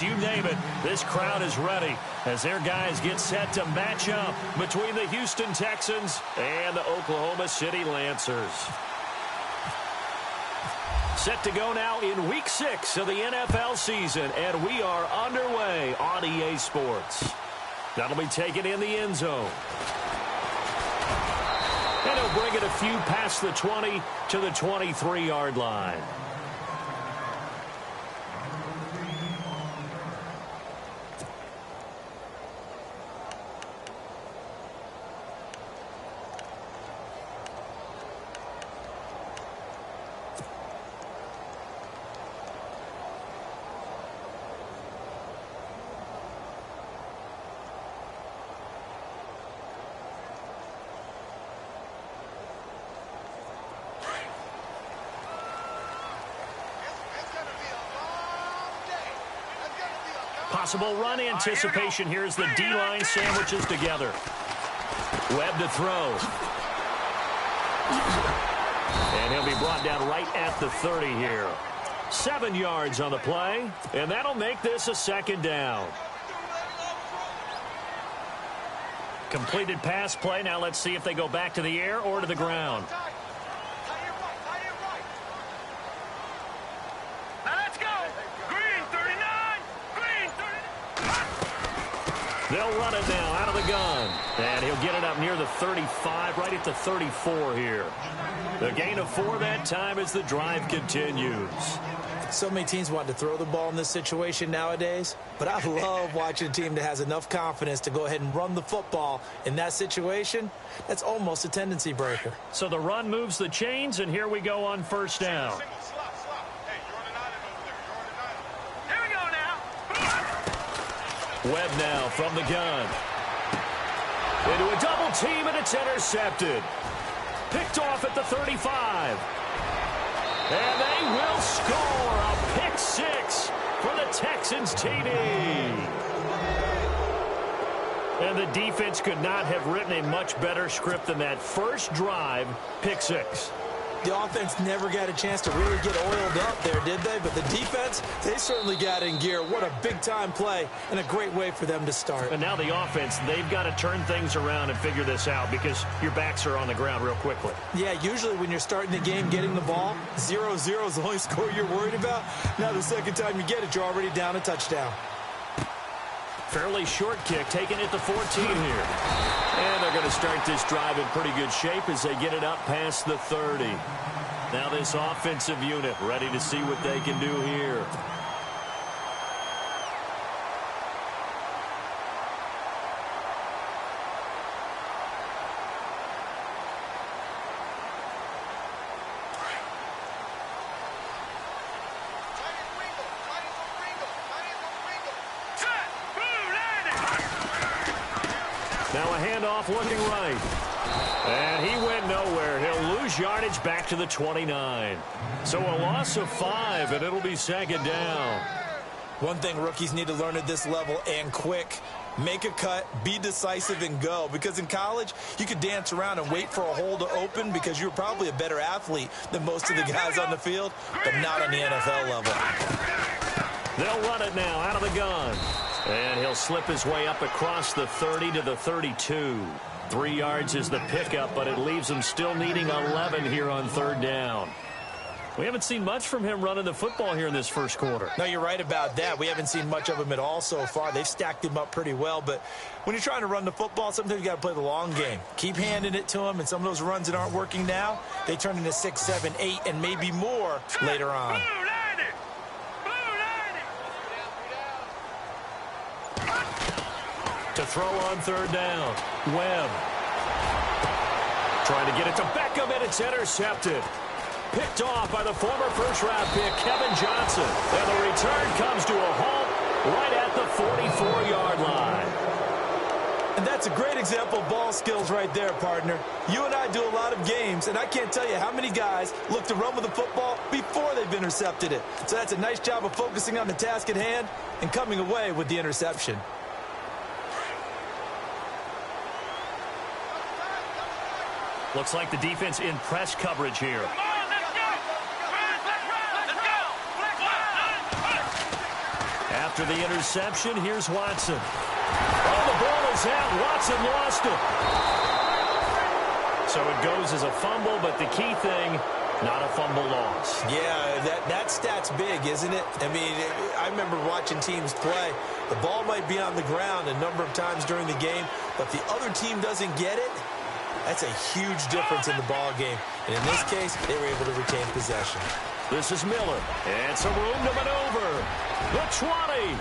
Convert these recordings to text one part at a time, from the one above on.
Bucks, you name it. This crowd is ready as their guys get set to match up between the Houston Texans and the Oklahoma City Lancers. Set to go now in Week 6 of the NFL season, and we are underway on EA Sports. That'll be taken in the end zone. And he'll bring it a few past the 20 to the 23-yard line. Possible run anticipation here as the D-line sandwiches together. Webb to throw. And he'll be brought down right at the 30 here. 7 yards on the play, and that'll make this a second down. Completed pass play. Now let's see if they go back to the air or to the ground. They'll run it now out of the gun. And he'll get it up near the 35, right at the 34 here. The gain of 4 that time as the drive continues. So many teams want to throw the ball in this situation nowadays, but I love watching a team that has enough confidence to go ahead and run the football in that situation. That's almost a tendency breaker. So the run moves the chains, and here we go on first down. Webb now from the gun. Into a double team, and it's intercepted. Picked off at the 35. And they will score a pick 6 for the Texans TD. And the defense could not have written a much better script than that first drive, pick 6. The offense never got a chance to really get oiled up there, did they? But the defense, they certainly got in gear. What a big-time play and a great way for them to start. And now the offense, they've got to turn things around and figure this out because your backs are on the ground real quickly. Yeah, usually when you're starting the game getting the ball, 0-0 is the only score you're worried about. Now the second time you get it, you're already down a touchdown. Fairly short kick taken at the 14 here. And they're going to start this drive in pretty good shape as they get it up past the 30. Now this offensive unit ready to see what they can do here. Now a handoff looking right. And he went nowhere. He'll lose yardage back to the 29. So a loss of 5, and it'll be second down. One thing rookies need to learn at this level, and quick, make a cut, be decisive, and go. Because in college, you could dance around and wait for a hole to open because you're probably a better athlete than most of the guys on the field, but not on the NFL level. They'll run it now out of the gun. And he'll slip his way up across the 30 to the 32. 3 yards is the pickup, but it leaves him still needing 11 here on third down. We haven't seen much from him running the football here in this first quarter. No, you're right about that. We haven't seen much of him at all so far. They've stacked him up pretty well, but when you're trying to run the football, sometimes you got to play the long game. Keep handing it to him, and some of those runs that aren't working now, they turn into 6, 7, 8, and maybe more later on. To throw on third down, Webb. Trying to get it to Beckham, and it's intercepted. Picked off by the former first-round pick, Kevin Johnson. And the return comes to a halt right at the 44-yard line. And that's a great example of ball skills right there, partner. You and I do a lot of games, and I can't tell you how many guys look to run with the football before they've intercepted it. So that's a nice job of focusing on the task at hand and coming away with the interception. Looks like the defense in press coverage here. At After the interception, here's Watson. Oh, the ball is out. Watson lost it. So it goes as a fumble, but the key thing, not a fumble loss. Yeah, that stat's big, isn't it? I mean, I remember watching teams play. The ball might be on the ground a number of times during the game, but if the other team doesn't get it, that's a huge difference in the ball game. And in this case, they were able to retain possession. This is Miller. And some room to maneuver. The 20.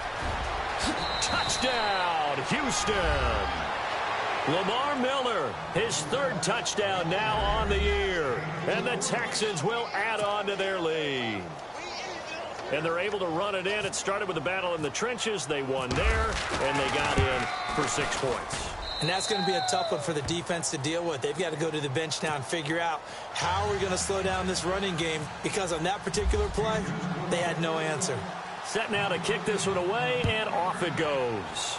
Touchdown, Houston. Lamar Miller, his third touchdown now on the year. And the Texans will add on to their lead. And they're able to run it in. It started with a battle in the trenches. They won there, and they got in for 6 points. And that's going to be a tough one for the defense to deal with. They've got to go to the bench now and figure out how we're going to slow down this running game, because on that particular play, they had no answer. Set now to kick this one away, and off it goes.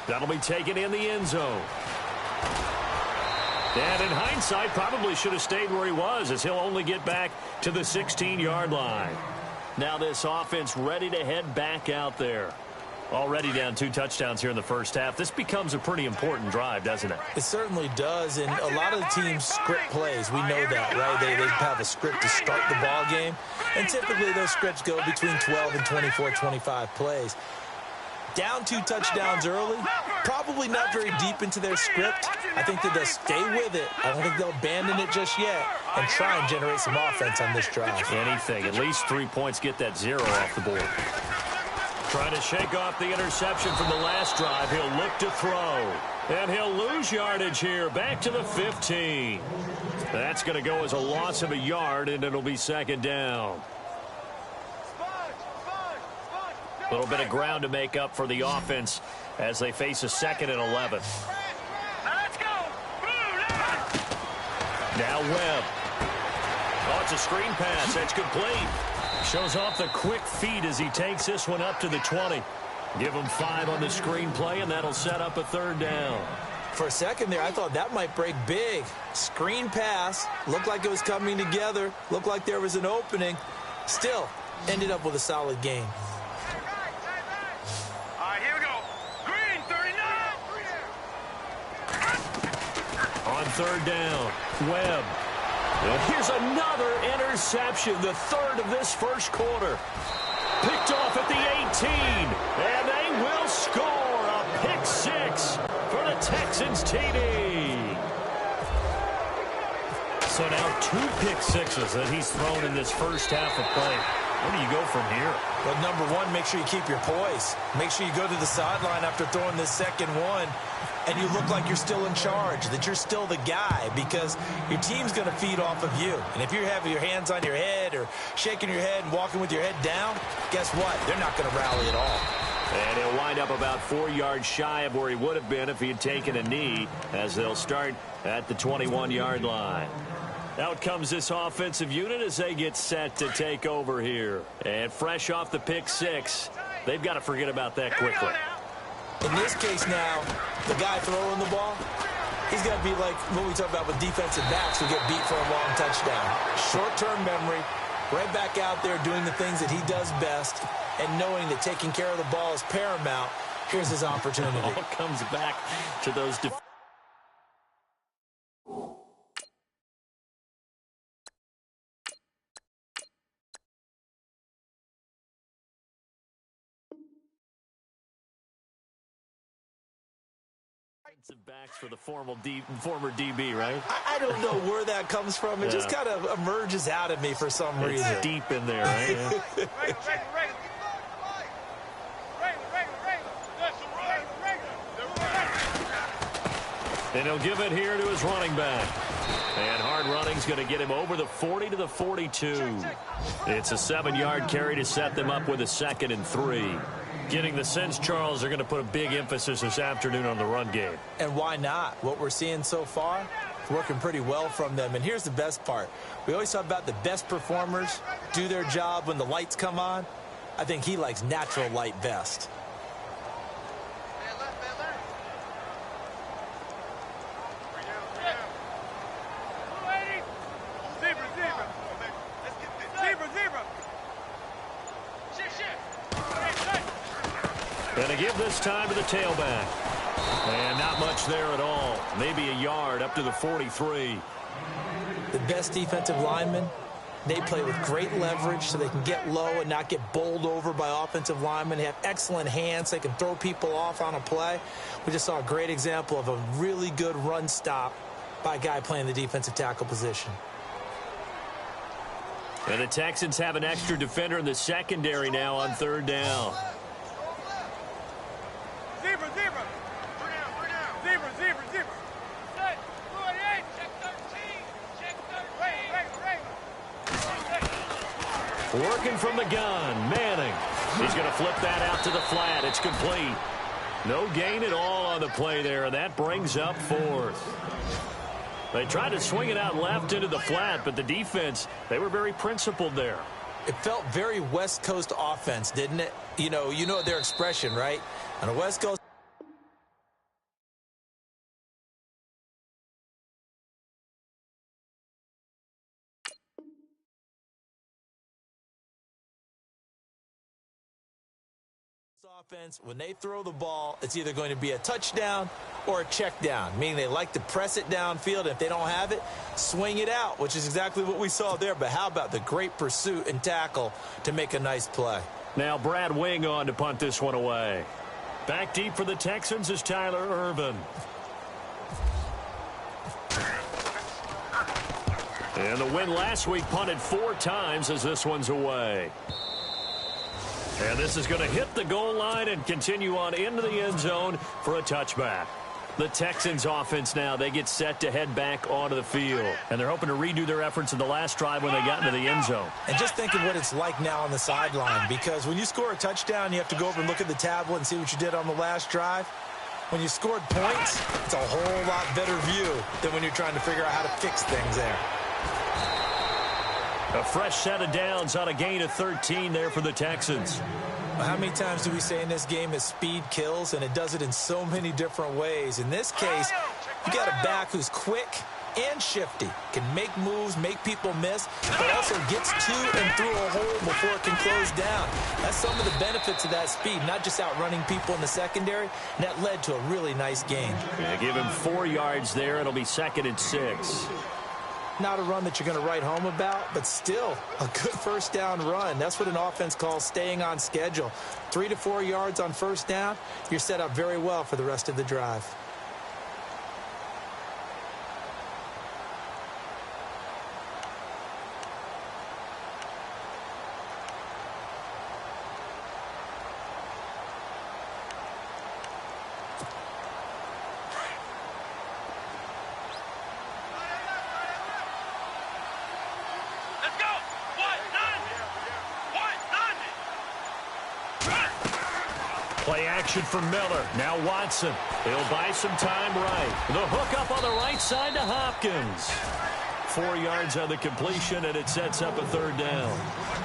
That'll be taken in the end zone. And in hindsight, probably should have stayed where he was, as he'll only get back to the 16-yard line. Now this offense ready to head back out there. Already down 2 touchdowns here in the first half. This becomes a pretty important drive, doesn't it? It certainly does, and a lot of the teams script plays. We know that, right? They have a script to start the ball game, and typically those scripts go between 12 and 24, 25 plays. Down 2 touchdowns early, probably not very deep into their script. I think that they'll stay with it. I don't think they'll abandon it just yet and try and generate some offense on this drive. Anything. At least 3 points, get that 0 off the board. Trying to shake off the interception from the last drive. He'll look to throw. And he'll lose yardage here. Back to the 15. That's going to go as a loss of a yard, and it'll be second down. A little bit of ground to make up for the offense as they face a 2nd and 11. Now Webb. Oh, it's a screen pass. That's complete. Shows off the quick feet as he takes this one up to the 20. Give him 5 on the screen play, and that'll set up a 3rd down. For a second there, I thought that might break big. Screen pass. Looked like it was coming together. Looked like there was an opening. Still, ended up with a solid game. All right, here we go. Green, 39. On 3rd down, Webb. And here's another interception, the 3rd of this first quarter. Picked off at the 18, and they will score a pick 6 for the Texans TD. So now 2 pick sixes that he's thrown in this first half of play. Where do you go from here? Well, number one, make sure you keep your poise. Make sure you go to the sideline after throwing this second one, and you look like you're still in charge, that you're still the guy, because your team's going to feed off of you. And if you're having your hands on your head or shaking your head and walking with your head down, guess what? They're not going to rally at all. And he'll wind up about 4 yards shy of where he would have been if he had taken a knee, as they'll start at the 21-yard line. Out comes this offensive unit as they get set to take over here. And fresh off the pick 6, they've got to forget about that quickly. In this case now, the guy throwing the ball, he's got to be like what we talk about with defensive backs who get beat for a long touchdown. Short-term memory, right back out there doing the things that he does best, and knowing that taking care of the ball is paramount. Here's his opportunity. It all comes back to those backs for the former DB, right? I don't know where that comes from. It just kind of emerges out of me for some reason. It's deep in there, right? And he'll give it here to his running back. And hard running's going to get him over the 40 to the 42. It's a 7-yard carry to set them up with a 2nd and 3. Getting the sense, Charles, they're going to put a big emphasis this afternoon on the run game. And why not? What we're seeing so far, it's working pretty well from them. And here's the best part. We always talk about the best performers do their job when the lights come on. I think he likes natural light best. And to give this time to the tailback. And not much there at all. Maybe a yard up to the 43. The best defensive linemen, they play with great leverage so they can get low and not get bowled over by offensive linemen. They have excellent hands. They can throw people off on a play. We just saw a great example of a really good run stop by a guy playing the defensive tackle position. And the Texans have an extra defender in the secondary now on third down. Zebra, zebra. Zebra, zebra, zebra. Set. 48. Check 13. Check 13. Working from the gun, Manning. He's going to flip that out to the flat. It's complete. No gain at all on the play there, and that brings up fourth. They tried to swing it out left into the flat, but the defense, they were very principled there. It felt very West Coast offense, didn't it? You know their expression, right? On a West Coast offense, when they throw the ball, it's either going to be a touchdown or a check down, meaning they like to press it downfield. If they don't have it, swing it out, which is exactly what we saw there. But how about the great pursuit and tackle to make a nice play? Now Brad Wing on to punt this one away. Back deep for the Texans is Tyler Ervin. And the win last week punted 4 times as this one's away. And this is going to hit the goal line and continue on into the end zone for a touchback. The Texans offense now, they get set to head back onto the field. And they're hoping to redo their efforts in the last drive when they got into the end zone. And just think of what it's like now on the sideline, because when you score a touchdown, you have to go over and look at the tablet and see what you did on the last drive. When you scored points, it's a whole lot better view than when you're trying to figure out how to fix things there. A fresh set of downs on a gain of 13 there for the Texans. Well, how many times do we say in this game that speed kills, and it does it in so many different ways? In this case, you got a back who's quick and shifty, can make moves, make people miss, but also gets to and through a hole before it can close down. That's some of the benefits of that speed, not just outrunning people in the secondary, and that led to a really nice gain. Yeah, give him 4 yards there. It'll be 2nd and 6. Not a run that you're going to write home about, but still a good first down run. That's what an offense calls staying on schedule. 3 to 4 yards on first down, you're set up very well for the rest of the drive. Play action for Miller. Now Watson. He'll buy some time right. The hook up on the right side to Hopkins. 4 yards on the completion, and it sets up a 3rd down.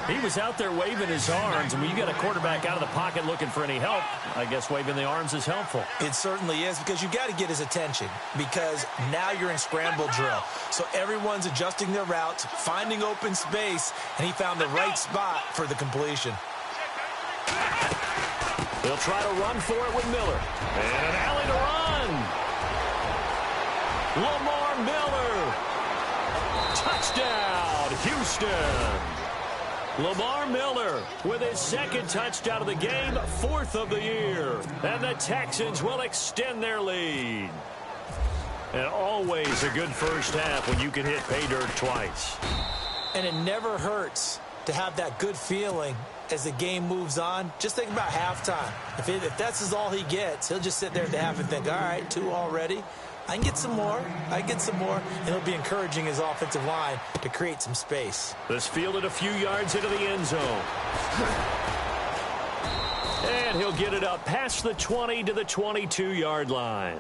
He was out there waving his arms, and when you got a quarterback out of the pocket looking for any help, I guess waving the arms is helpful. It certainly is, because you got to get his attention, because now you're in scramble drill. So everyone's adjusting their routes, finding open space, and he found the right spot for the completion. They'll try to run for it with Miller. And an alley to run. Lamar Miller. Touchdown, Houston. Lamar Miller with his 2nd touchdown of the game, 4th of the year. And the Texans will extend their lead. And always a good first half when you can hit pay dirt twice. And it never hurts to have that good feeling as the game moves on. Just think about halftime. If that's all he gets, he'll just sit there at the half and think, all right, 2 already. I can get some more. And he'll be encouraging his offensive line to create some space. This fielded a few yards into the end zone. And he'll get it up past the 20 to the 22-yard line.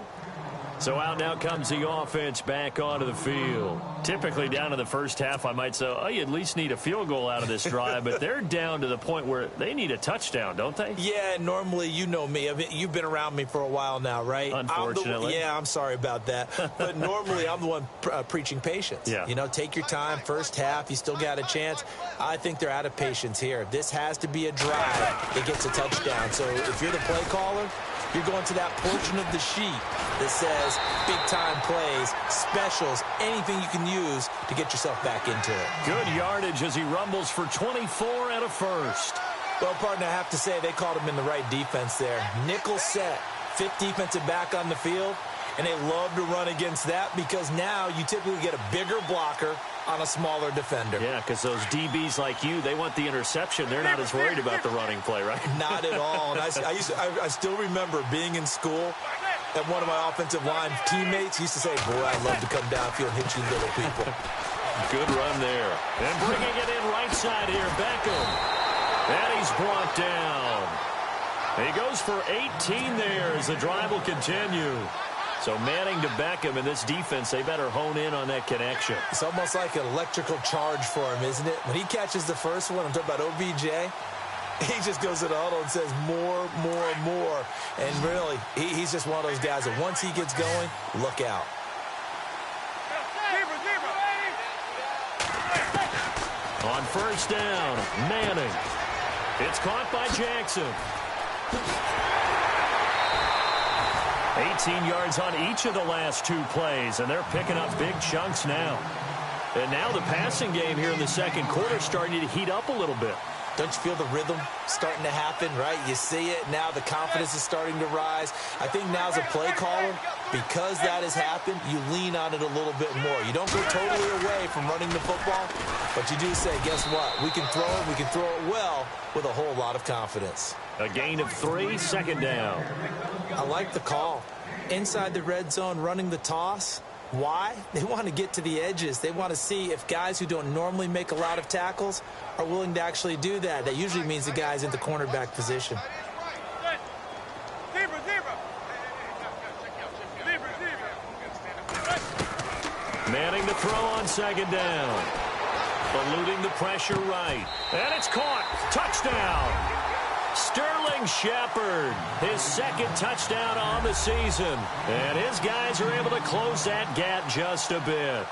So out now comes the offense back onto the field. Typically down to the first half, I might say, oh, you at least need a field goal out of this drive, but they're down to the point where they need a touchdown, don't they? Yeah, normally, you know me. I mean, you've been around me for a while now, right? Unfortunately. I'm sorry about that. But normally, I'm the one preaching patience. Yeah. You know, take your time, first half, you still got a chance. I think they're out of patience here. This has to be a drive that gets a touchdown. So if you're the play caller, you're going to that portion of the sheet that says big-time plays, specials, anything you can use to get yourself back into it. Good yardage as he rumbles for 24 and a first. Well, partner, I have to say they called him in the right defense there. Nickel set, fifth defensive back on the field, and they love to run against that because now you typically get a bigger blocker on a smaller defender. Yeah, because those DBs like you, they want the interception. They're not as worried about the running play, right? Not at all. And I still remember being in school, and one of my offensive line teammates used to say, boy, I'd love to come downfield and hit you little people. Good run there. And bringing it in right side here, Beckham. And he's brought down. He goes for 18 there as the drive will continue. So Manning to Beckham in this defense, they better hone in on that connection. It's almost like an electrical charge for him, isn't it? When he catches the first one, I'm talking about OBJ, he just goes to the huddle and says more, more, more. And really, he's just one of those guys that once he gets going, look out. On first down, Manning. It's caught by Jackson. 18 yards on each of the last two plays, and they're picking up big chunks now. And now the passing game here in the second quarter starting to heat up a little bit. Don't you feel the rhythm starting to happen, right? You see it. Now the confidence is starting to rise. I think now as a play caller, because that has happened, you lean on it a little bit more. You don't go totally away from running the football, but you do say, guess what? We can throw it. We can throw it well with a whole lot of confidence. A gain of 3, second down. I like the call. Inside the red zone, running the toss. Why? They want to get to the edges. They want to see if guys who don't normally make a lot of tackles are willing to actually do that. That usually means the guy's in the cornerback position. Manning to throw on second down. Eluding the pressure right. And it's caught. Touchdown. Sterling Shepard, his second touchdown on the season. And his guys are able to close that gap just a bit.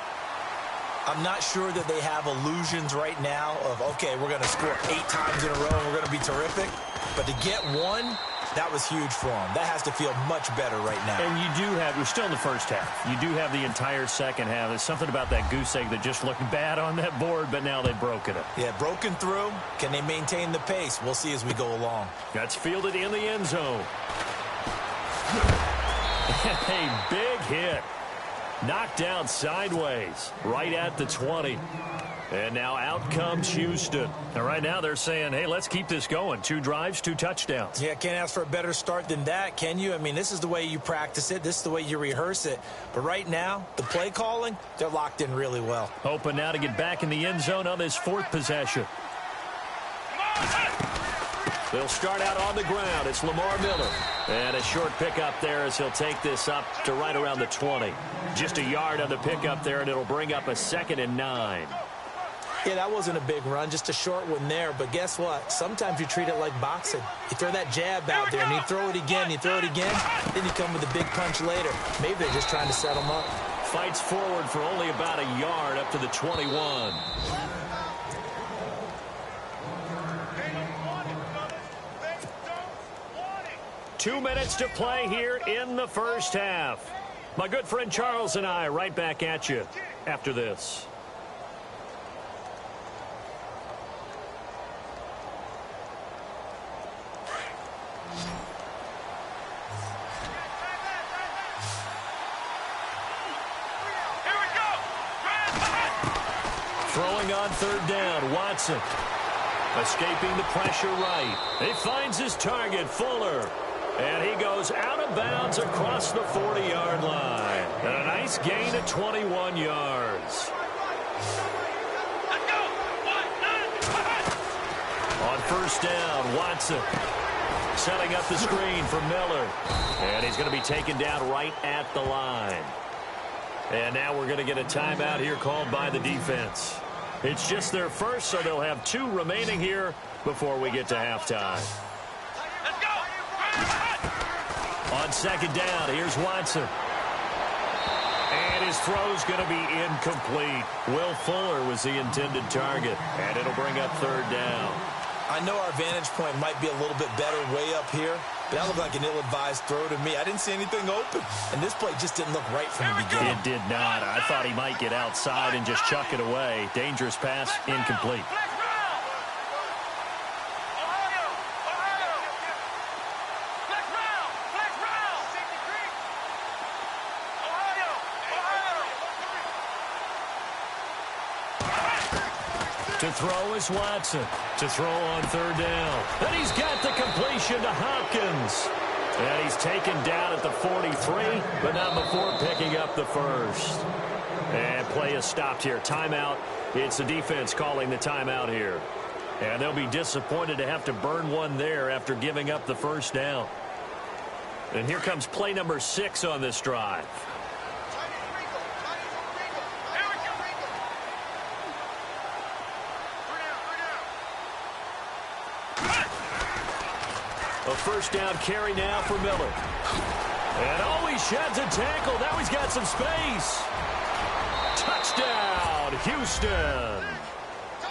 I'm not sure that they have illusions right now of, okay, we're going to score 8 times in a row and we're going to be terrific. But to get one, that was huge for them. That has to feel much better right now. And you do have, we're still in the first half. You do have the entire second half. There's something about that goose egg that just looked bad on that board, but now they've broken it. Yeah, broken through. Can they maintain the pace? We'll see as we go along. That's fielded in the end zone. A big hit. Knocked down sideways, right at the 20. And now out comes Houston. And right now they're saying, hey, let's keep this going. 2 drives, 2 touchdowns. Yeah, can't ask for a better start than that, can you? I mean, this is the way you practice it. This is the way you rehearse it. But right now, the play calling, they're locked in really well. Hoping now to get back in the end zone on this 4th possession. They'll start out on the ground. It's Lamar Miller. And a short pickup there as he'll take this up to right around the 20. Just a yard on the pickup there, and it'll bring up a 2nd and 9. Yeah, that wasn't a big run, just a short one there. But guess what? Sometimes you treat it like boxing. You throw that jab out there, and you throw it again, you throw it again, then you come with a big punch later. Maybe they're just trying to set them up. Fights forward for only about a yard up to the 21. Two minutes to play here in the first half. My good friend Charles and I right back at you after this. Throwing on 3rd down, Watson. Escaping the pressure right. He finds his target, Fuller. And he goes out of bounds across the 40-yard line. And a nice gain of 21 yards. On first down, Watson setting up the screen for Miller. And he's going to be taken down right at the line. And now we're going to get a timeout here called by the defense. It's just their first, so they'll have 2 remaining here before we get to halftime. Let's go! On second down, here's Watson. And his throw's going to be incomplete. Will Fuller was the intended target, and it'll bring up third down. I know our vantage point might be a little bit better way up here, but that looked like an ill-advised throw to me. I didn't see anything open, and this play just didn't look right from the beginning. It did not. I thought he might get outside and just chuck it away. Dangerous pass, incomplete. To throw is Watson. To throw on third down. And he's got the completion to Hopkins. And he's taken down at the 43, but not before picking up the first. And play is stopped here. Timeout. It's the defense calling the timeout here. And they'll be disappointed to have to burn one there after giving up the first down. And here comes play number 6 on this drive. A first down carry now for Miller. And oh, he sheds a tackle. Now he's got some space. Touchdown, Houston.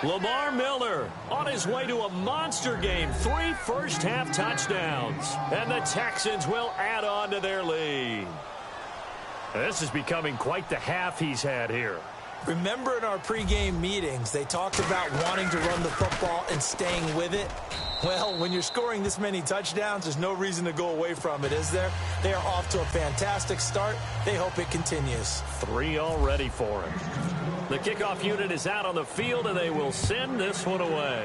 Lamar Miller on his way to a monster game. 3 first-half touchdowns. And the Texans will add on to their lead. This is becoming quite the half he's had here. Remember in our pregame meetings, they talked about wanting to run the football and staying with it? Well, when you're scoring this many touchdowns, there's no reason to go away from it, is there? They are off to a fantastic start. They hope it continues. 3 already for him. The kickoff unit is out on the field, and they will send this one away.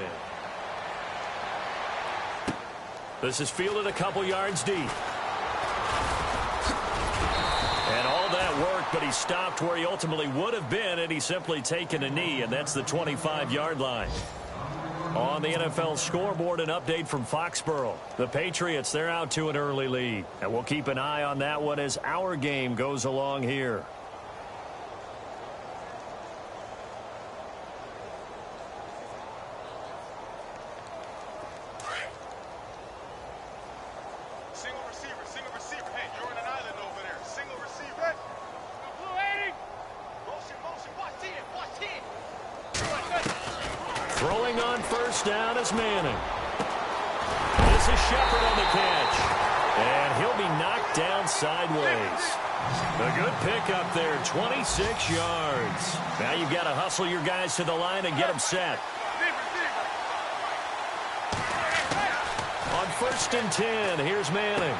This is fielded a couple yards deep. And all that worked, but he stopped where he ultimately would have been, and he's simply taken a knee, and that's the 25-yard line. On the NFL scoreboard, an update from Foxborough. The Patriots, they're out to an early lead. And we'll keep an eye on that one as our game goes along here. Single receiver. Hey, you're on an island over there. Single receiver. Blue 80. Motion. Watch 10. Throwing on first down is Manning. This is Shepard on the catch. And he'll be knocked down sideways. A good pickup there, 26 yards. Now you've got to hustle your guys to the line and get them set. On 1st and 10, here's Manning.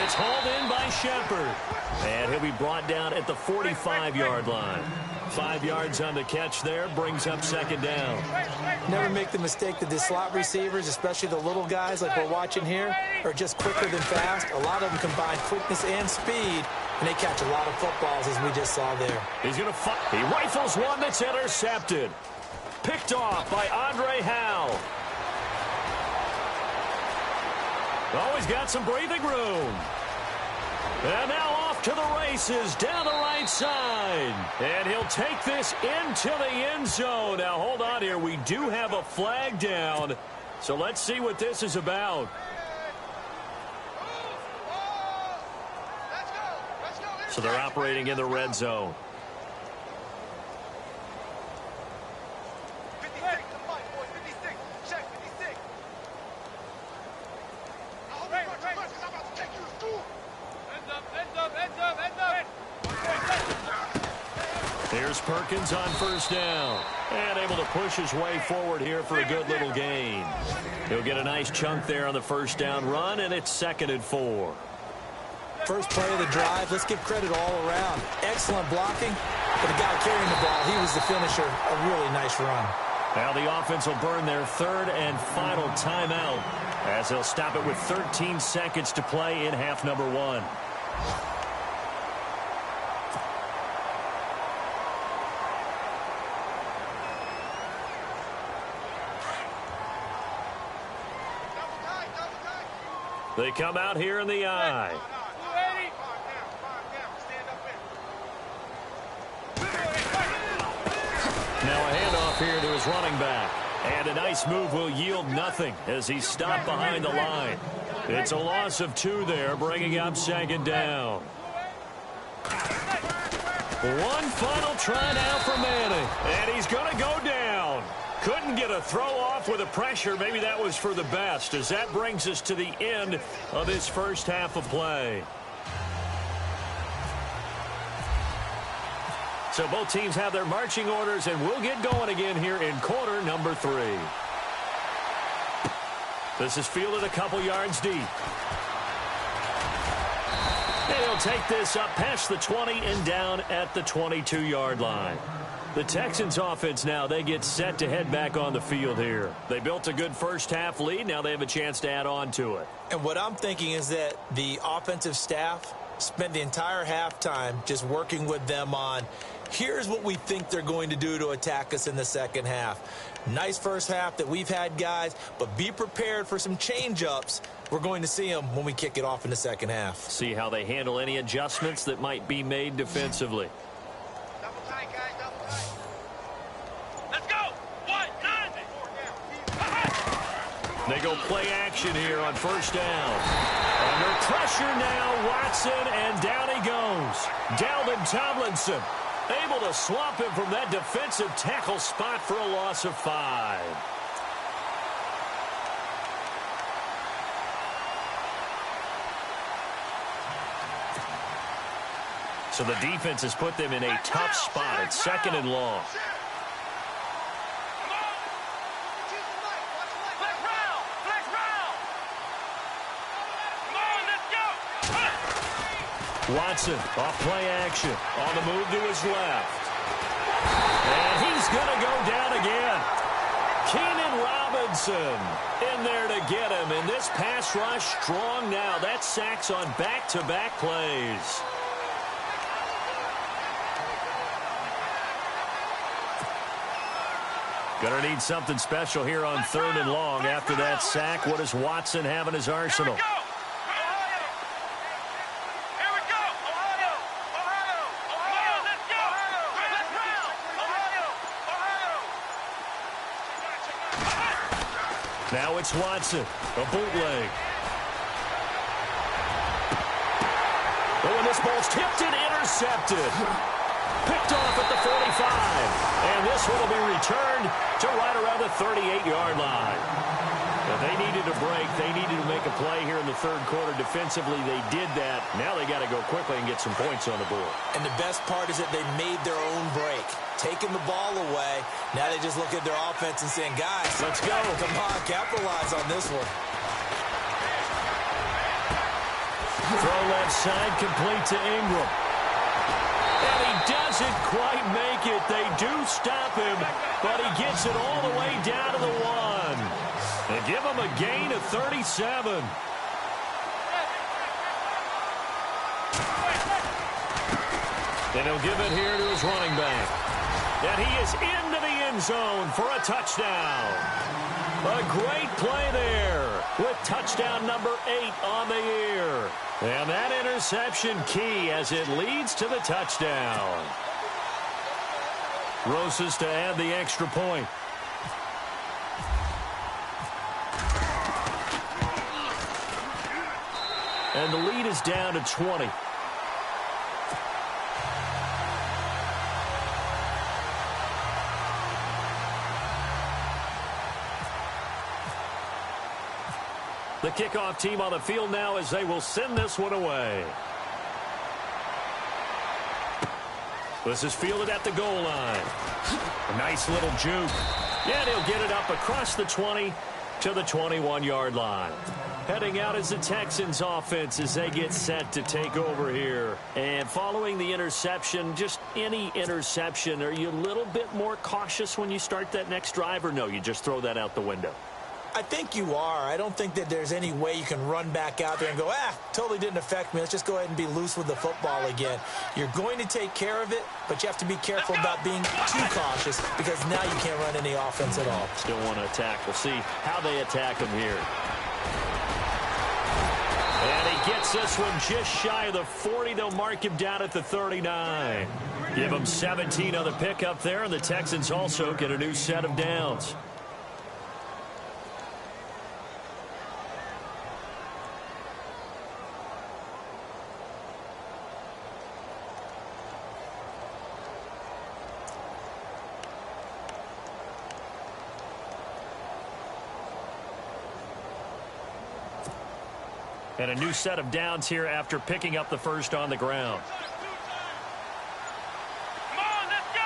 It's hauled in by Shepard. And he'll be brought down at the 45-yard line. 5 yards on the catch there, brings up second down. Never make the mistake that the slot receivers, especially the little guys like we're watching here, are just quicker than fast. A lot of them combine quickness and speed, and they catch a lot of footballs, as we just saw there. He's going to fight. He rifles one that's intercepted. Picked off by Andre Howell. Oh, he's got some breathing room. And now off to the races down the right side. And he'll take this into the end zone. Now, hold on here. We do have a flag down. So let's see what this is about. So they're operating in the red zone. Here's Perkins on first down. And able to push his way forward here for a good little gain. He'll get a nice chunk there on the first down run, and it's 2nd and 4. First play of the drive, let's give credit all around. Excellent blocking, but the guy carrying the ball, he was the finisher. A really nice run. Now the offense will burn their 3rd and final timeout as they'll stop it with 13 seconds to play in half number 1. They come out here in the eye. Now a handoff here to his running back. And a nice move will yield nothing as he's stopped behind the line. It's a loss of 2 there, bringing up 2nd down. One final try now for Manning. And he's going to go down. Couldn't get a throw off with the pressure. Maybe that was for the best, as that brings us to the end of this first half of play. So both teams have their marching orders, and we'll get going again here in quarter number 3. This is fielded a couple yards deep. And he'll take this up past the 20 and down at the 22-yard line. The Texans offense now, they get set to head back on the field here. They built a good first half lead. Now they have a chance to add on to it. And what I'm thinking is that the offensive staff spent the entire halftime just working with them on, here's what we think they're going to do to attack us in the second half. Nice first half that we've had, guys, but be prepared for some change-ups. We're going to see them when we kick it off in the second half. See how they handle any adjustments that might be made defensively. Double tight, guys, double tight. Let's go. 1-9. They go play action here on first down. Under pressure now, Watson, and down he goes. Dalvin Tomlinson able to swamp him from that defensive tackle spot for a loss of 5. So the defense has put them in a tough spot at 2nd and long. Watson off play action. On the move to his left. And he's going to go down again. Keenan Robinson in there to get him. And this pass rush strong now. That's sacks on back-to-back plays. Going to need something special here on 3rd and long. After that sack, what does Watson have in his arsenal? Now it's Watson, a bootleg. Oh, and this ball's tipped and intercepted. Picked off at the 45. And this one will be returned to right around the 38-yard line. If they needed a break, they needed to make a play here in the 3rd quarter. Defensively, they did that. Now they got to go quickly and get some points on the board. And the best part is that they made their own break. Taking the ball away. Now they just look at their offense and saying, guys, let's go. Come on, capitalize on this one. Throw left side, complete to Ingram. And he doesn't quite make it. They do stop him, but he gets it all the way down to the 1. They give him a gain of 37. And he'll give it here to his running back. And he is into the end zone for a touchdown. A great play there with touchdown number 8 on the year. And that interception key as it leads to the touchdown. Rosas to add the extra point. And the lead is down to 20. The kickoff team on the field now as they will send this one away. This is fielded at the goal line. A nice little juke. Yeah, he'll get it up across the 20 to the 21-yard line. Heading out is the Texans offense as they get set to take over here. And following the interception, just any interception, are you a little bit more cautious when you start that next drive, or no, you just throw that out the window? I think you are. I don't think that there's any way you can run back out there and go, totally didn't affect me. Let's just go ahead and be loose with the football again. You're going to take care of it, but you have to be careful about being too cautious because now you can't run any offense at all. Still want to attack. We'll see how they attack him here. And he gets this one just shy of the 40. They'll mark him down at the 39. Give him 17 on the pickup there, and the Texans also get a new set of downs. And a new set of downs here after picking up the first on the ground. Come on, let's go.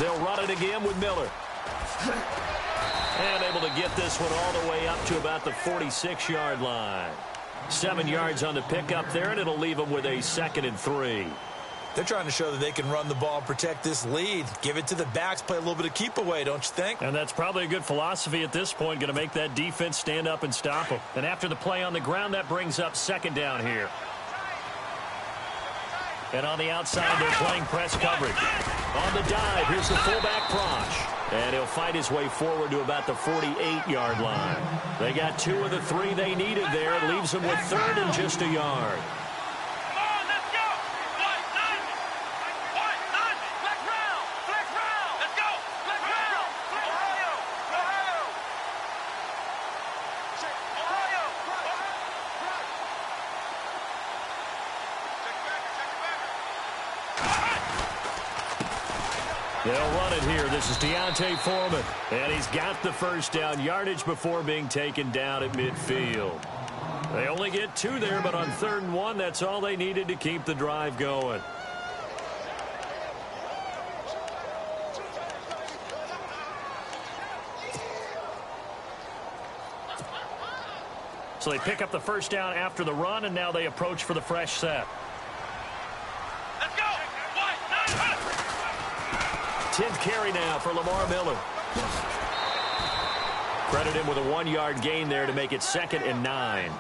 They'll run it again with Miller. And able to get this one all the way up to about the 46-yard line. 7 yards on the pickup there, and it'll leave them with a 2nd and 3. They're trying to show that they can run the ball and protect this lead. Give it to the backs, play a little bit of keep away, don't you think? And that's probably a good philosophy at this point, going to make that defense stand up and stop them. And after the play on the ground, that brings up 2nd down here. And on the outside, they're playing press coverage. On the dive, here's the fullback Prosh. And he'll fight his way forward to about the 48-yard line. They got 2 of the 3 they needed there. It leaves them with 3rd and just a yard. They'll run it here. This is Deontay Foreman. And he's got the first down yardage before being taken down at midfield. They only get 2 there, but on 3rd and 1, that's all they needed to keep the drive going. So they pick up the first down after the run, and now they approach for the fresh set. 10th carry now for Lamar Miller. Credit him with a 1-yard gain there to make it 2nd and 9.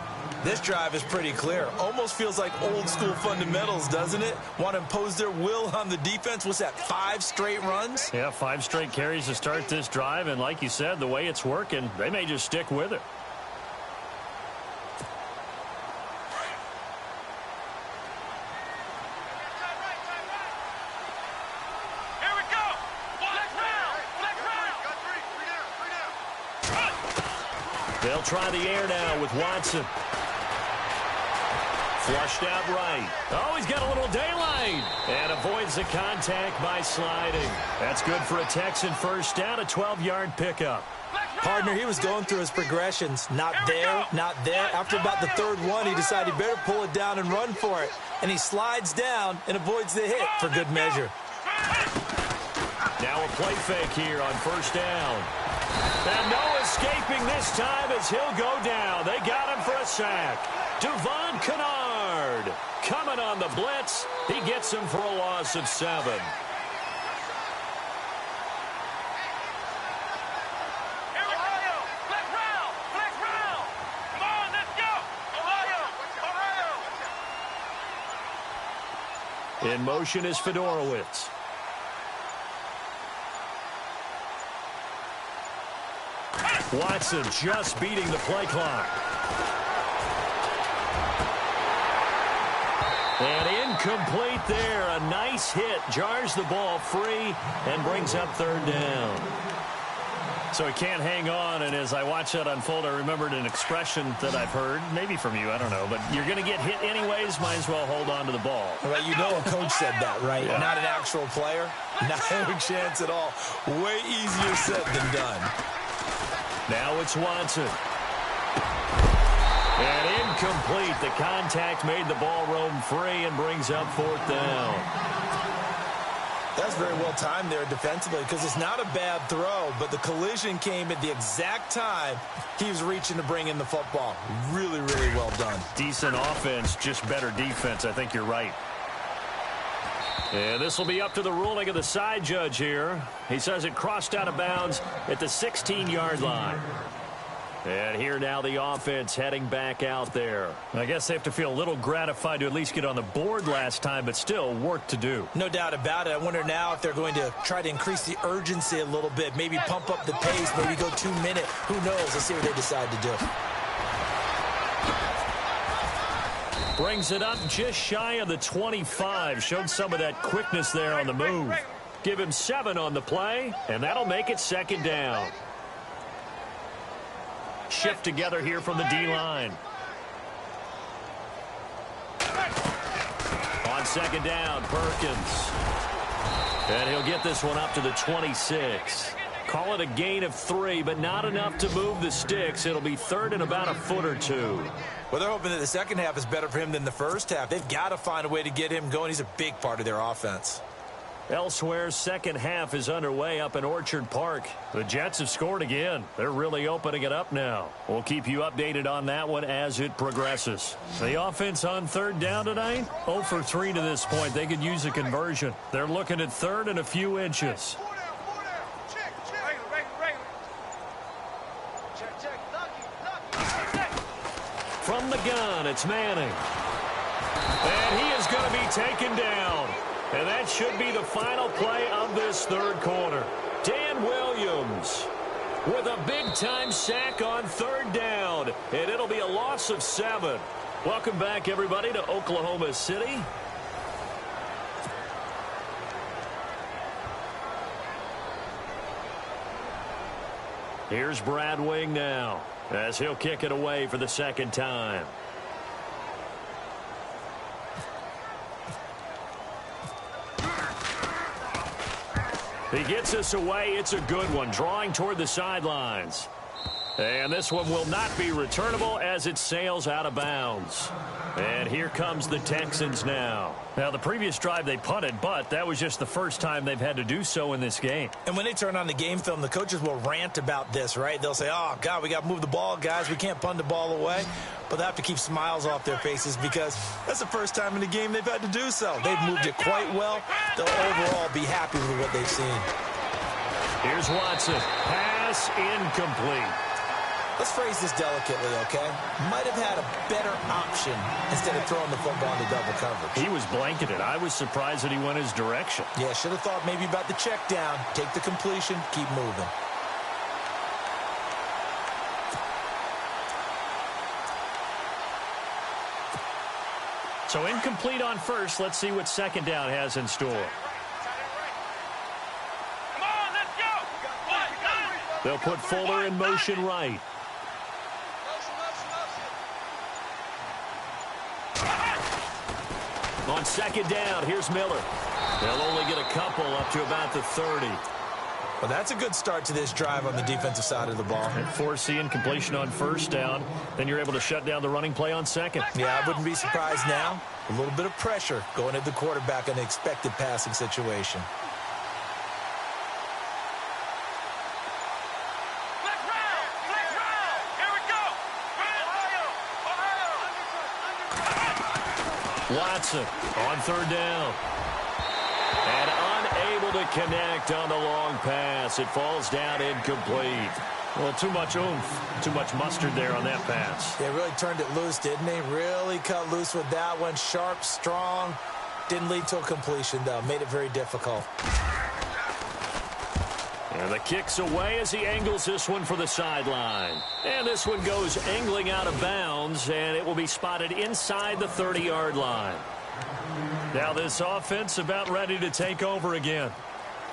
This drive is pretty clear. Almost feels like old school fundamentals, doesn't it? Want to impose their will on the defense. What's that, 5 straight runs? Yeah, 5 straight carries to start this drive. And like you said, the way it's working, they may just stick with it. They'll try the air now with Watson. Flushed out right. Oh, he's got a little daylight. And avoids the contact by sliding. That's good for a Texan first down, a 12-yard pickup. Partner, he was going through his progressions. Not there, not there. After about the 3rd one, he decided he better pull it down and run for it. And he slides down and avoids the hit for good measure. Now a play fake here on first down. And no escaping this time as he'll go down. They got him for a sack. Devon Kennard coming on the blitz. He gets him for a loss of 7. In motion is Fedorowicz. Watson just beating the play clock. And incomplete there. A nice hit. Jars the ball free and brings up 3rd down. So he can't hang on, and as I watch that unfold, I remembered an expression that I've heard, maybe from you, I don't know, but you're going to get hit anyways, might as well hold on to the ball. Well, you know a coach said that, right? Yeah. Not an actual player. Not a chance at all. Way easier said than done. Now it's Watson. And incomplete. The contact made the ball roam free and brings up 4th down. That's very well timed there defensively because it's not a bad throw, but the collision came at the exact time he was reaching to bring in the football. Really, really well done. Decent offense, just better defense. I think you're right. And this will be up to the ruling of the side judge here. He says it crossed out of bounds at the 16-yard line. And here now the offense heading back out there. I guess they have to feel a little gratified to at least get on the board last time, but still work to do. No doubt about it. I wonder now if they're going to try to increase the urgency a little bit, maybe pump up the pace, maybe go 2 minutes. Who knows? Let's see what they decide to do. Brings it up just shy of the 25. Showed some of that quickness there on the move. Give him 7 on the play, and that'll make it second down. Shift together here from the D-line. On second down, Perkins. And he'll get this one up to the 26. Call it a gain of 3, but not enough to move the sticks. It'll be third and about a foot or 2. Well, they're hoping that the second half is better for him than the first half. They've got to find a way to get him going. He's a big part of their offense. Elsewhere, second half is underway up in Orchard Park. The Jets have scored again. They're really opening it up now. We'll keep you updated on that one as it progresses. The offense on third down tonight, 0 for 3 to this point. They could use a conversion. They're looking at third and a few inches. From the gun, it's Manning. And he is going to be taken down. And that should be the final play of this third quarter. Dan Williams with a big-time sack on third down. And it'll be a loss of 7. Welcome back, everybody, to Oklahoma City. Here's Brad Wing now, as he'll kick it away for the second time. He gets us away. It's a good one, drawing toward the sidelines. And this one will not be returnable as it sails out of bounds. And here comes the Texans now. Now, the previous drive they punted, but that was just the first time they've had to do so in this game. And when they turn on the game film, the coaches will rant about this, right? They'll say, oh, God, we got to move the ball, guys. We can't punt the ball away. But they have to keep smiles off their faces because that's the first time in the game they've had to do so. They've moved it quite well. They'll overall be happy with what they've seen. Here's Watson. Pass incomplete. Let's phrase this delicately, okay? Might have had a better option instead of throwing the football into double coverage. He was blanketed. I was surprised that he went his direction. Yeah, should have thought maybe about the check down. Take the completion, keep moving. So incomplete on first. Let's see what second down has in store. Come on, let's go. They'll put Fuller in motion right. On second down, here's Miller. They'll only get a couple up to about the 30. Well, that's a good start to this drive on the defensive side of the ball. And forcing completion on first down. Then you're able to shut down the running play on second. Yeah, I wouldn't be surprised now. A little bit of pressure going at the quarterback in an expected passing situation. Watson on third down. And unable to connect on the long pass. It falls down incomplete. Well, too much oomph, too much mustard there on that pass. They really turned it loose, didn't they? Really cut loose with that one. Sharp, strong. Didn't lead to a completion, though. Made it very difficult. And the kick's away as he angles this one for the sideline. And this one goes angling out of bounds, and it will be spotted inside the 30-yard line. Now this offense about ready to take over again.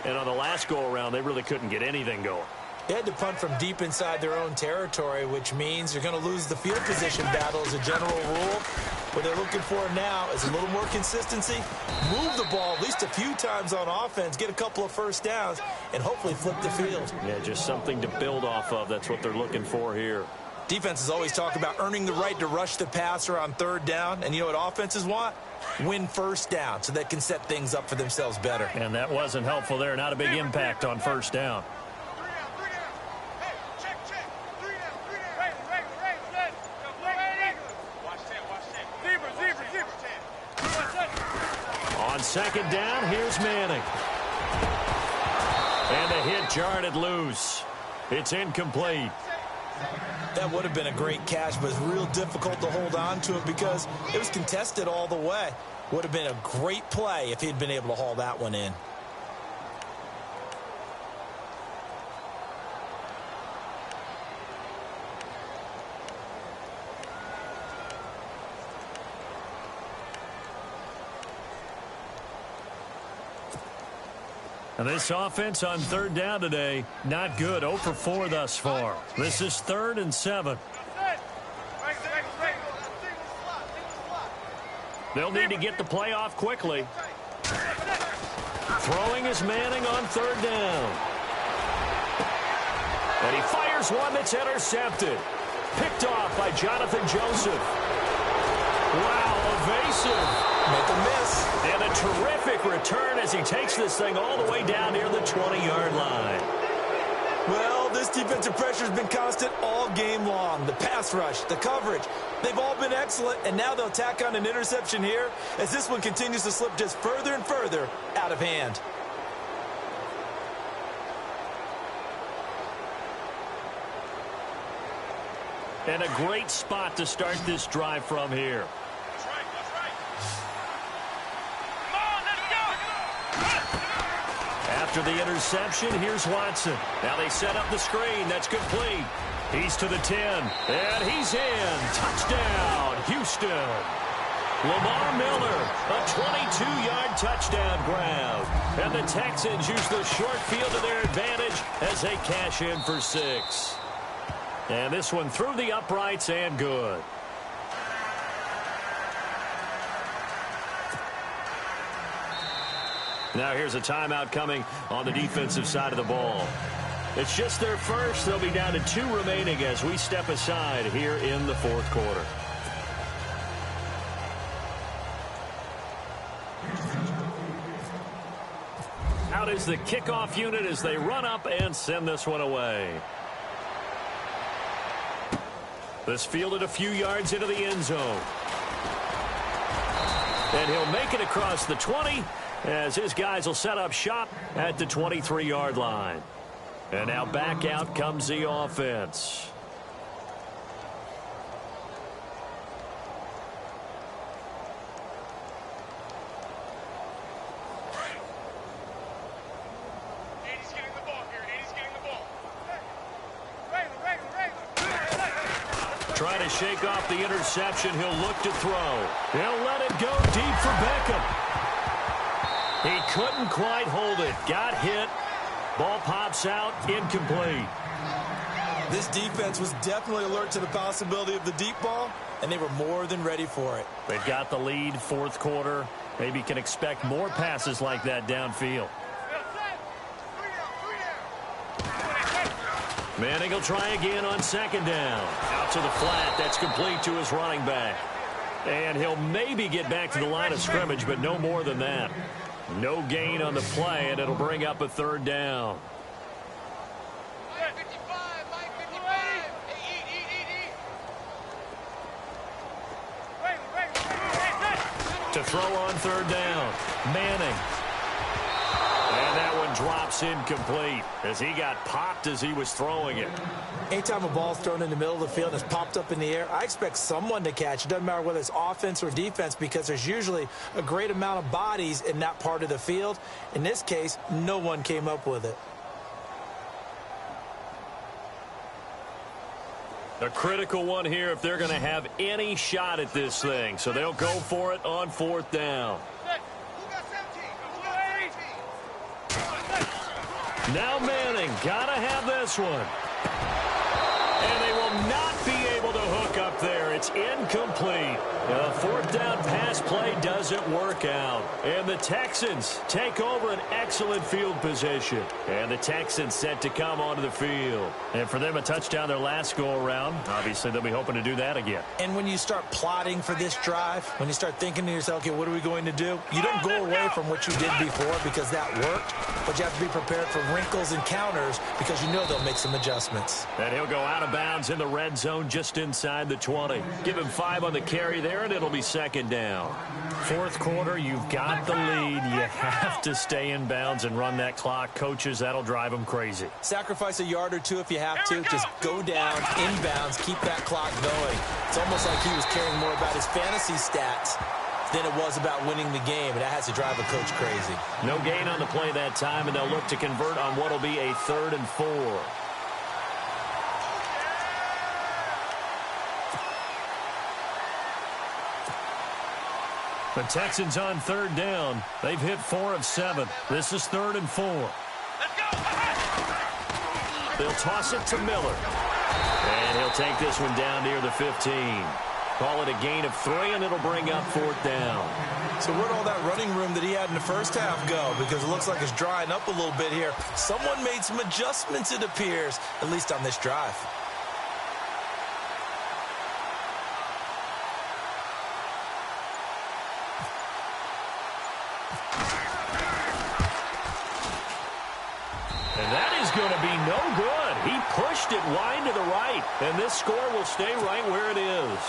And on the last go-around, they really couldn't get anything going. They had to punt from deep inside their own territory, which means you're going to lose the field position battle as a general rule. What they're looking for now is a little more consistency. Move the ball at least a few times on offense, get a couple of first downs, and hopefully flip the field. Yeah, just something to build off of. That's what they're looking for here. Defenses always talk about earning the right to rush the passer on third down. And you know what offenses want? Win first down so they can set things up for themselves better. And that wasn't helpful there. Not a big impact on first down. On second down, here's Manning. And the hit jarred it loose. It's incomplete. That would have been a great catch, but it's real difficult to hold on to it because it was contested all the way. Would have been a great play if he'd been able to haul that one in. And this offense on third down today, not good. 0 for 4 thus far. This is 3rd and 7. They'll need to get the play off quickly. Throwing is Manning on 3rd down. And he fires one that's intercepted. Picked off by Jonathan Joseph. Wow, evasive. Make a miss. And a terrific return as he takes this thing all the way down near the 20-yard line. Well, this defensive pressure has been constant all game long. The pass rush, the coverage, they've all been excellent, and now they'll tack on an interception here as this one continues to slip just further and further out of hand. And a great spot to start this drive from here. That's right, that's right. Come on, let's go. After the interception, here's Watson. Now they set up the screen. That's complete. He's to the 10, and he's in. Touchdown, Houston. Lamar Miller, a 22-yard touchdown grab. And the Texans use the short field to their advantage as they cash in for 6. And this one through the uprights and good. Now here's a timeout coming on the defensive side of the ball. It's just their first. They'll be down to 2 remaining as we step aside here in the 4th quarter. Out is the kickoff unit as they run up and send this one away. This fielded a few yards into the end zone. And he'll make it across the 20 as his guys will set up shop at the 23-yard line. And now back out comes the offense. Andy's getting the ball here. Andy's getting the ball. Trying to shake off the interception. He'll look to throw. He'll let it go deep for Beckham. He couldn't quite hold it. Got hit. Ball pops out. Incomplete. This defense was definitely alert to the possibility of the deep ball, and they were more than ready for it. They've got the lead, 4th quarter. Maybe can expect more passes like that downfield. Manning will try again on 2nd down. Out to the flat. That's complete to his running back. And he'll maybe get back to the line of scrimmage, but no more than that. No gain on the play, and it'll bring up a 3rd down. To throw on 3rd down, Manning. And that one drops incomplete as he got popped as he was throwing it. Anytime a ball's thrown in the middle of the field and it's popped up in the air, I expect someone to catch. It doesn't matter whether it's offense or defense because there's usually a great amount of bodies in that part of the field. In this case, no one came up with it. A critical one here if they're going to have any shot at this thing. So they'll go for it on 4th down. Now Manning, gotta have this one. And they will not be able to hook up there. It's incomplete. A 4th down pass play doesn't work out. And the Texans take over an excellent field position. And the Texans set to come onto the field. And for them, a touchdown their last go-around. Obviously, they'll be hoping to do that again. And when you start plotting for this drive, when you start thinking to yourself, okay, what are we going to do? You don't go away from what you did before because that worked. But you have to be prepared for wrinkles and counters because you know they'll make some adjustments. And he'll go out of bounds in the red zone just inside the 20. Give him 5 on the carry there, and it'll be 2nd down. 4th quarter, you've got the lead. You have to stay in bounds and run that clock. Coaches, that'll drive them crazy. Sacrifice a yard or 2 if you have to. Just go down, in bounds, keep that clock going. It's almost like he was caring more about his fantasy stats than it was about winning the game, and that has to drive a coach crazy. No gain on the play that time, and they'll look to convert on what will be a 3rd and 4. The Texans on third down. They've hit 4 of 7. This is 3rd and 4. They'll toss it to Miller. And he'll take this one down near the 15. Call it a gain of 3, and it'll bring up 4th down. So where'd all that running room that he had in the first half go? Because it looks like it's drying up a little bit here. Someone made some adjustments, it appears, at least on this drive. And that is going to be no good. He pushed it wide to the right, and this score will stay right where it is.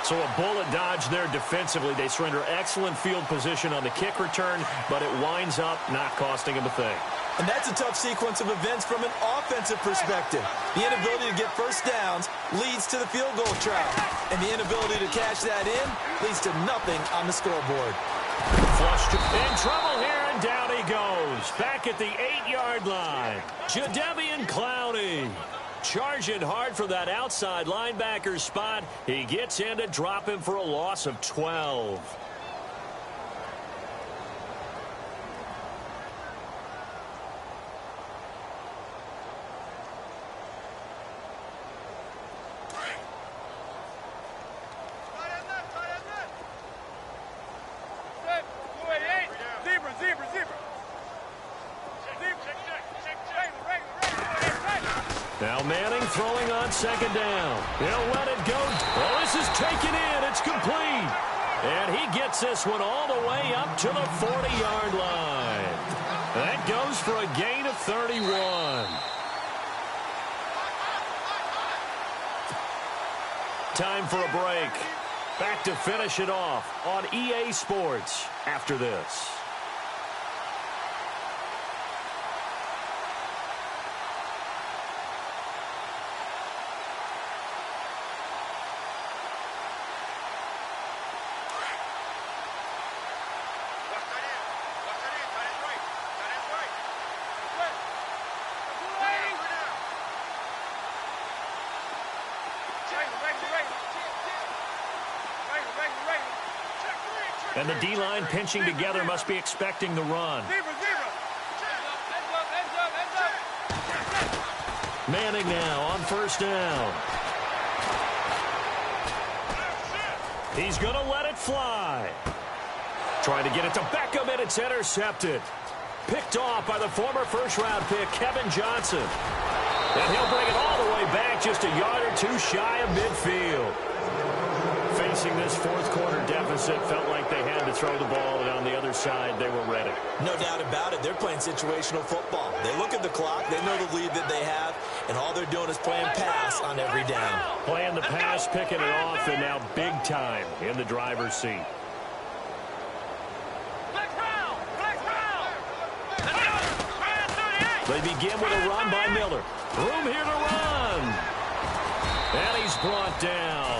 So a bullet dodge there defensively. They surrender excellent field position on the kick return, but it winds up not costing them a thing. And that's a tough sequence of events from an offensive perspective. The inability to get first downs leads to the field goal trap. And the inability to cash that in leads to nothing on the scoreboard. Flushed in trouble here, and down he goes. Back at the 8-yard line. Jadeveon Clowney charging hard for that outside linebacker spot. He gets in to drop him for a loss of 12. Now Manning throwing on second down. He'll let it go. Oh, this is taken in. It's complete. And he gets this one all the way up to the 40-yard line. That goes for a gain of 31. Time for a break. Back to finish it off on EA Sports after this. And the D-line pinching together must be expecting the run. Manning now on first down. He's going to let it fly. Trying to get it to Beckham, and it's intercepted. Picked off by the former first-round pick, Kevin Johnson. And he'll bring it all the way back just a yard or two shy of midfield. Facing this fourth-quarter deficit, felt like they had to throw the ball, and on the other side, they were ready. No doubt about it. They're playing situational football. They look at the clock, they know the lead that they have, and all they're doing is playing pass on every down. Playing the pass, picking it off, and now big time in the driver's seat. They begin with a run by Miller. Room here to run. And he's brought down.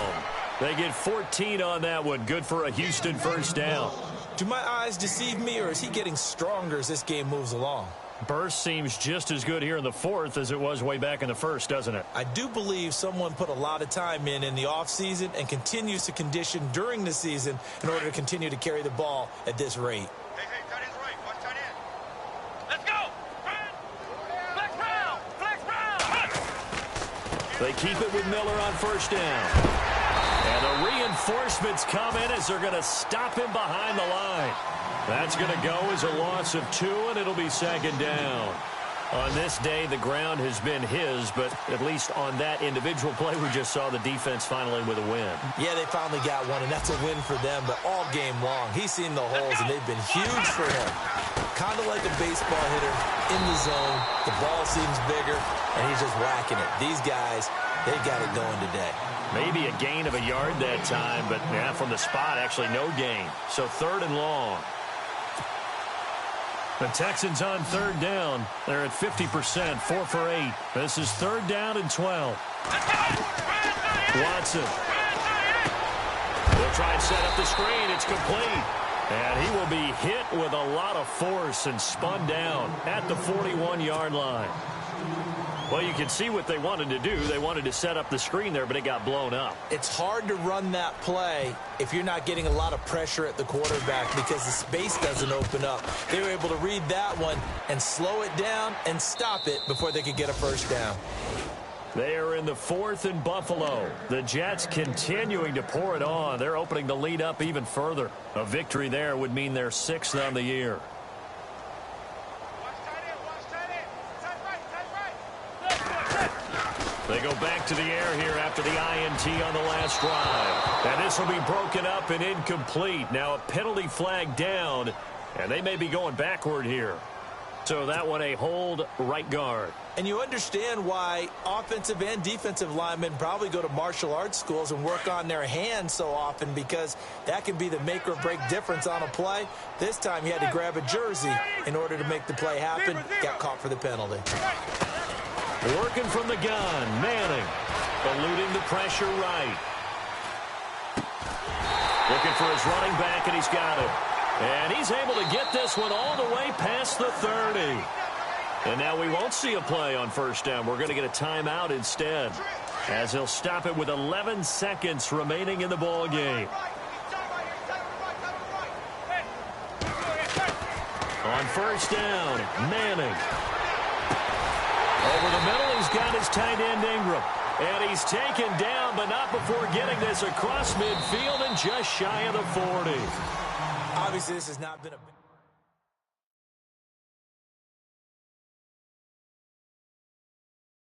They get 14 on that one. Good for a Houston first down. Do my eyes deceive me, or is he getting stronger as this game moves along? Burst seems just as good here in the fourth as it was way back in the first, doesn't it? I do believe someone put a lot of time in the offseason and continues to condition during the season in order to continue to carry the ball at this rate. Hey, tight end's right. Watch tight end. Let's go. Flex round. They keep it with Miller on first down. And the reinforcements come in as they're going to stop him behind the line. That's going to go as a loss of 2, and it'll be second down. On this day, the ground has been his, but at least on that individual play, we just saw the defense finally with a win. Yeah, they finally got one, and that's a win for them, but all game long, he's seen the holes, and they've been huge for him. Kind of like a baseball hitter in the zone. The ball seems bigger, and he's just whacking it. These guys, they got it going today. Maybe a gain of a yard that time, but yeah, from the spot, actually no gain. So 3rd and long. The Texans on third down. They're at 50%, 4 for 8. This is 3rd down and 12. Watson. They'll try and set up the screen. It's complete. And he will be hit with a lot of force and spun down at the 41-yard line. Well, you can see what they wanted to do. They wanted to set up the screen there, but it got blown up. It's hard to run that play if you're not getting a lot of pressure at the quarterback because the space doesn't open up. They were able to read that one and slow it down and stop it before they could get a first down. They are in the 4th in Buffalo. The Jets continuing to pour it on. They're opening the lead up even further. A victory there would mean they're 6th on the year. They go back to the air here after the INT on the last drive. And this will be broken up and incomplete. Now a penalty flag down, and they may be going backward here. So that one a hold right guard. And you understand why offensive and defensive linemen probably go to martial arts schools and work on their hands so often, because that can be the make or break difference on a play. This time he had to grab a jersey in order to make the play happen. Got caught for the penalty. Working from the gun, Manning, eluding the pressure right. Looking for his running back, and he's got it. And he's able to get this one all the way past the 30. And now we won't see a play on first down. We're going to get a timeout instead, as he'll stop it with 11 seconds remaining in the ball game. On first down, Manning. Over the middle, he's got his tight end Ingram. And he's taken down, but not before getting this across midfield and just shy of the 40. Obviously, this has not been a...